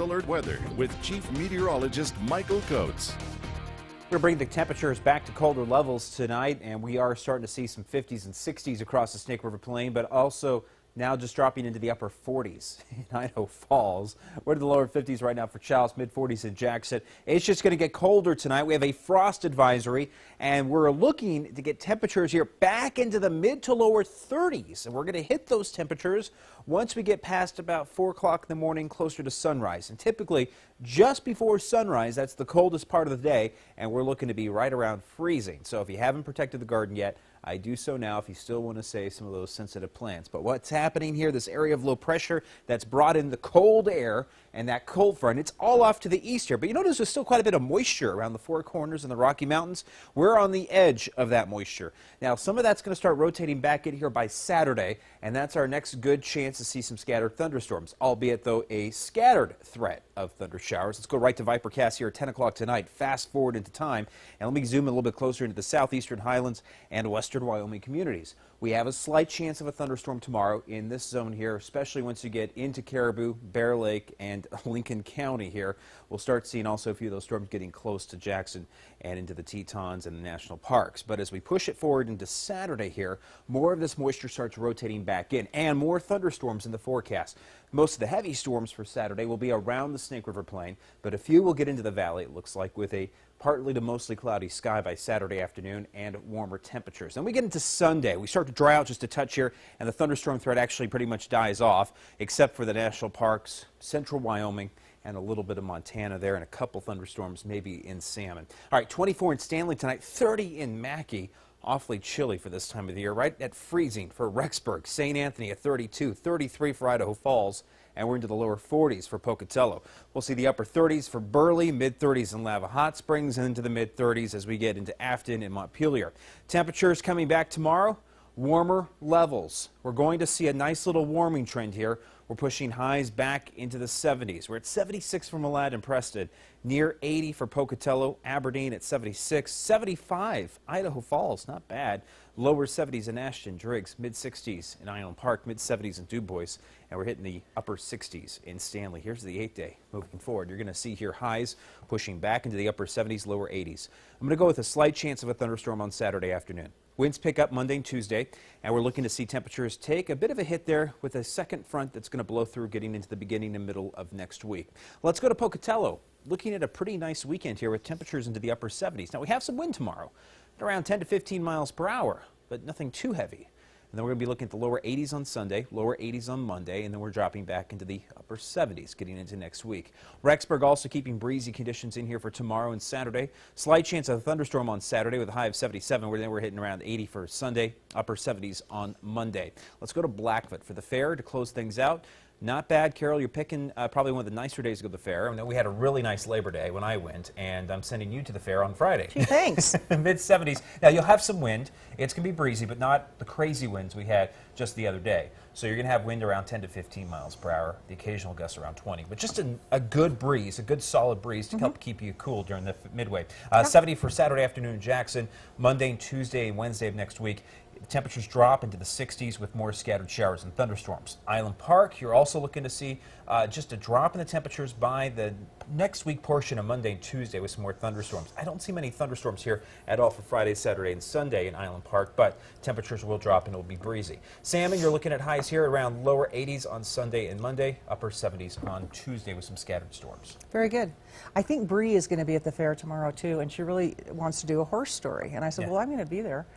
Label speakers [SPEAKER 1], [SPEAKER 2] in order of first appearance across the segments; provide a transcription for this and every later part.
[SPEAKER 1] alert weather with Chief Meteorologist Michael Coates.
[SPEAKER 2] We're going to bring the temperatures back to colder levels tonight, and we are starting to see some 50s and 60s across the Snake River Plain, but also now just dropping into the upper 40s in Idaho Falls. We're to the lower 50s right now for Challis, mid 40s in Jackson. It's just going to get colder tonight. We have a frost advisory, and we're looking to get temperatures here back into the mid to lower 30s. And we're going to hit those temperatures once we get past about 4 o'clock in the morning, closer to sunrise. And typically, just before sunrise, that's the coldest part of the day, and we're looking to be right around freezing. So if you haven't protected the garden yet, I do so now if you still want to save some of those sensitive plants. But what's happening here, this area of low pressure that's brought in the cold air and that cold front, it's all off to the east here. But you notice there's still quite a bit of moisture around the Four Corners and the Rocky Mountains. We're on the edge of that moisture. Now, some of that's going to start rotating back in here by Saturday, and that's our next good chance to see some scattered thunderstorms, albeit, though, a scattered threat of thunder showers. Let's go right to Vipercast here at 10 o'clock tonight. Fast forward into time, and let me zoom a little bit closer into the southeastern highlands and western Wyoming communities. We have a slight chance of a thunderstorm tomorrow in this zone here, especially once you get into Caribou, Bear Lake, and Lincoln County here. We'll start seeing also a few of those storms getting close to Jackson and into the Tetons and the national parks. But as we push it forward into Saturday here, more of this moisture starts rotating back in and more thunderstorms in the forecast. Most of the heavy storms for Saturday will be around the Snake River Plain, but a few will get into the valley, it looks like, with a partly to mostly cloudy sky by Saturday afternoon and warmer temperatures. Then we get into Sunday. We start to dry out just a touch here, and the thunderstorm threat actually pretty much dies off, except for the national parks, central Wyoming, and a little bit of Montana there, and a couple thunderstorms maybe in Salmon. All right, 24 in Stanley tonight, 30 in Mackay. Awfully chilly for this time of the year, right at freezing for Rexburg. St. Anthony at 32, 33 for Idaho Falls, and we're into the lower 40s for Pocatello. We'll see the upper 30s for Burley, mid-30s in Lava Hot Springs, and into the mid-30s as we get into Afton and Montpelier. Temperatures coming back tomorrow, warmer levels. We're going to see a nice little warming trend here. We're pushing highs back into the 70s. We're at 76 for Malad and Preston, near 80 for Pocatello, Aberdeen at 76, 75 Idaho Falls, not bad. Lower 70s in Ashton, Driggs, mid-60s in Island Park, mid-70s in DuBois, and we're hitting the upper 60s in Stanley. Here's the 8-day moving forward. You're going to see here highs pushing back into the upper 70s, lower 80s. I'm going to go with a slight chance of a thunderstorm on Saturday afternoon. Winds pick up Monday and Tuesday, and we're looking to see temperatures take a bit of a hit there with a second front that's going to blow through getting into the beginning and middle of next week. Let's go to Pocatello. Looking at a pretty nice weekend here with temperatures into the upper 70s. Now, we have some wind tomorrow at around 10 to 15 miles per hour, but nothing too heavy. And then we're going to be looking at the lower 80s on Sunday, lower 80s on Monday, and then we're dropping back into the upper 70s getting into next week. Rexburg also keeping breezy conditions in here for tomorrow and Saturday. Slight chance of a thunderstorm on Saturday with a high of 77, where then we're hitting around 80 for Sunday, upper 70s on Monday. Let's go to Blackfoot for the fair to close things out. Not bad, Carol. You're picking probably one of the nicer days to go to the fair. I know we had a really nice Labor Day when I went, and I'm sending you to the fair on Friday.
[SPEAKER 3] Gee, thanks.
[SPEAKER 2] Mid-70s. Now, you'll have some wind. It's going to be breezy, but not the crazy winds we had just the other day. So you're going to have wind around 10 to 15 miles per hour, the occasional gusts around 20. But just a good breeze, a good solid breeze to help keep you cool during the midway. 70 for Saturday afternoon in Jackson, Monday and Tuesday and Wednesday of next week. Temperatures drop into the 60s with more scattered showers and thunderstorms. Island Park, you're also looking to see just a drop in the temperatures by the next week portion of Monday and Tuesday with some more thunderstorms. I don't see many thunderstorms here at all for Friday, Saturday, and Sunday in Island Park, but temperatures will drop and it'll be breezy. Salmon, you're looking at highs here around lower 80s on Sunday and Monday, upper 70s on Tuesday with some scattered storms.
[SPEAKER 3] Very good. I think Bree is going to be at the fair tomorrow, too, and she really wants to do a horse story. And I said, well, I'm going to be there.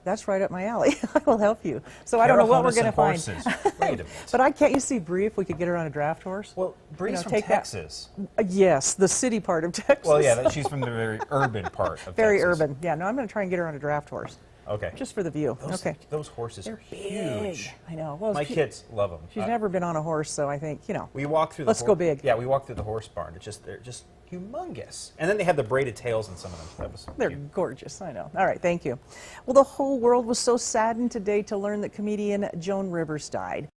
[SPEAKER 3] That's right up my alley. I will help you. So I don't know what we're going to find.
[SPEAKER 2] Wait a minute.
[SPEAKER 3] But can't you see Bree if we could get her on a draft horse?
[SPEAKER 2] Well, Bree's from Texas.
[SPEAKER 3] Yes, the city part of Texas.
[SPEAKER 2] Well, yeah, she's from the very urban part of
[SPEAKER 3] very
[SPEAKER 2] Texas.
[SPEAKER 3] urban. Yeah, no, I'm going to try and get her on a draft horse.
[SPEAKER 2] Okay.
[SPEAKER 3] Just for the view.
[SPEAKER 2] Those horses are huge.
[SPEAKER 3] Big. I know. Well,
[SPEAKER 2] my kids love them.
[SPEAKER 3] She's never been on a horse, so I think, you know.
[SPEAKER 2] We walk through.
[SPEAKER 3] Let's go big.
[SPEAKER 2] Yeah, we walk through the horse barn. They're just humongous. And then they have the braided tails in some of them.
[SPEAKER 3] They're gorgeous, I know. All right, thank you. Well, the whole world was so saddened today to learn that comedian Joan Rivers died.